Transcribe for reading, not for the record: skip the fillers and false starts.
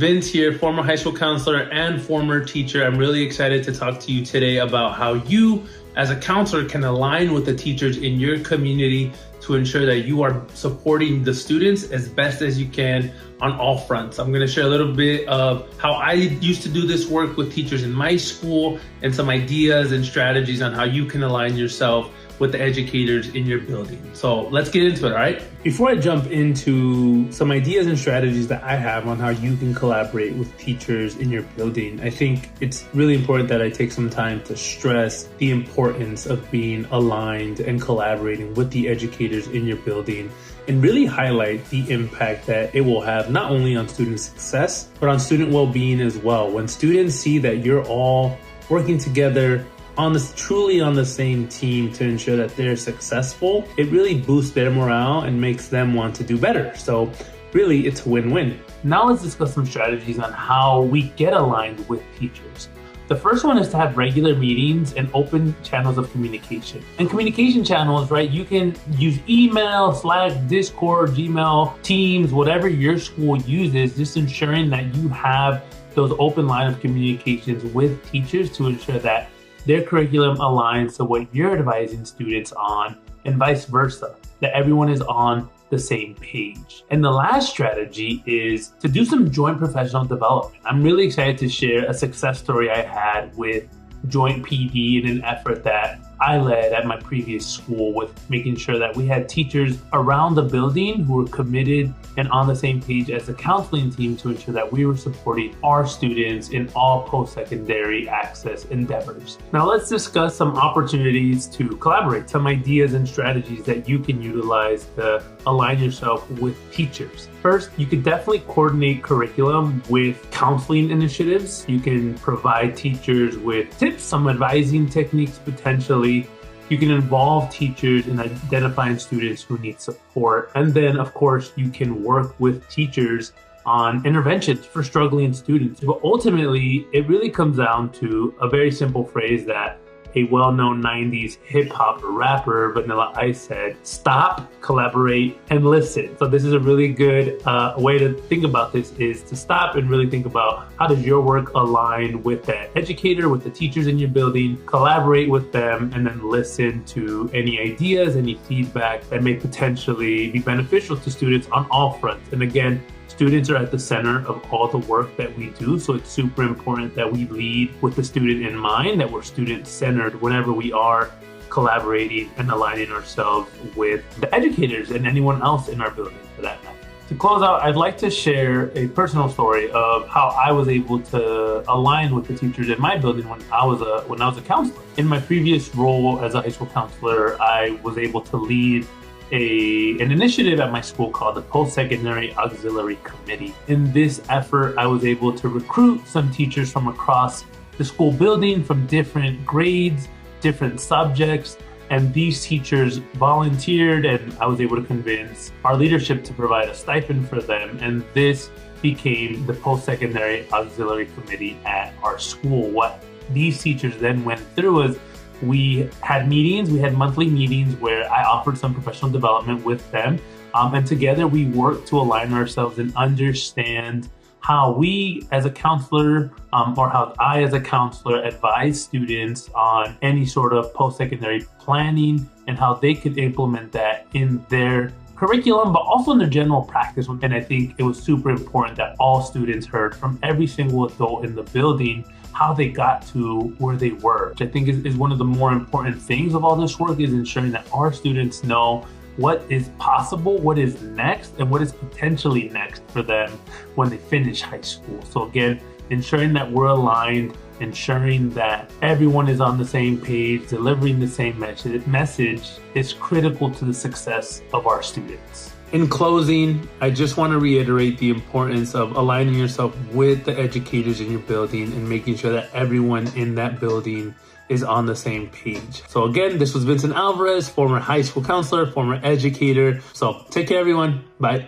Vince here, former high school counselor and former teacher. I'm really excited to talk to you today about how you, as a counselor, can align with the teachers in your community to ensure that you are supporting the students as best as you can on all fronts. I'm going to share a little bit of how I used to do this work with teachers in my school and some ideas and strategies on how you can align yourself with the educators in your building. So let's get into it, all right? Before I jump into some ideas and strategies that I have on how you can collaborate with teachers in your building, I think it's really important that I take some time to stress the importance of being aligned and collaborating with the educators in your building and really highlight the impact that it will have not only on student success, but on student well-being as well. When students see that you're all working together truly on the same team to ensure that they're successful, it really boosts their morale and makes them want to do better. So really, it's a win-win. Now let's discuss some strategies on how we get aligned with teachers. The first one is to have regular meetings and open channels of communication. And communication channels, right? You can use email, Slack, Discord, Gmail, Teams, whatever your school uses, just ensuring that you have those open line of communications with teachers to ensure that their curriculum aligns to what you're advising students on and vice versa, that everyone is on the same page. And the last strategy is to do some joint professional development. I'm really excited to share a success story I had with Joint PD in an effort that I led at my previous school with making sure that we had teachers around the building who were committed and on the same page as the counseling team to ensure that we were supporting our students in all post-secondary access endeavors. Now let's discuss some opportunities to collaborate, some ideas and strategies that you can utilize to align yourself with teachers. First, you could definitely coordinate curriculum with counseling initiatives. You can provide teachers with tips, some advising techniques potentially. You can involve teachers in identifying students who need support. And then, of course, you can work with teachers on interventions for struggling students. But ultimately, it really comes down to a very simple phrase that a well-known 90s hip-hop rapper, Vanilla Ice, said: stop, collaborate, and listen. So this is a really good way to think about this, is to stop and really think about how does your work align with that educator, with the teachers in your building, collaborate with them, and then listen to any ideas, any feedback that may potentially be beneficial to students on all fronts. And again, students are at the center of all the work that we do, so it's super important that we lead with the student in mind, that we're student-centered whenever we are collaborating and aligning ourselves with the educators and anyone else in our building for that matter. To close out, I'd like to share a personal story of how I was able to align with the teachers in my building when I was a counselor. In my previous role as a high school counselor, I was able to lead an initiative at my school called the Post-Secondary Auxiliary Committee. In this effort, I was able to recruit some teachers from across the school building from different grades, different subjects, and these teachers volunteered, and I was able to convince our leadership to provide a stipend for them, and this became the Post-Secondary Auxiliary Committee at our school. What these teachers then went through is we had monthly meetings where I offered some professional development with them. And together we worked to align ourselves and understand how we as a counselor, or how I as a counselor advise students on any sort of post-secondary planning and how they could implement that in their curriculum, but also in their general practice. And I think it was super important that all students heard from every single adult in the building how they got to where they were, which I think is one of the more important things of all this work, is ensuring that our students know what is possible, what is next, and what is potentially next for them when they finish high school. So again, ensuring that we're aligned, ensuring that everyone is on the same page, delivering the same message is critical to the success of our students. In closing, I just want to reiterate the importance of aligning yourself with the educators in your building and making sure that everyone in that building is on the same page. So again, this was Vincent Alvarez, former high school counselor, former educator. So take care, everyone. Bye.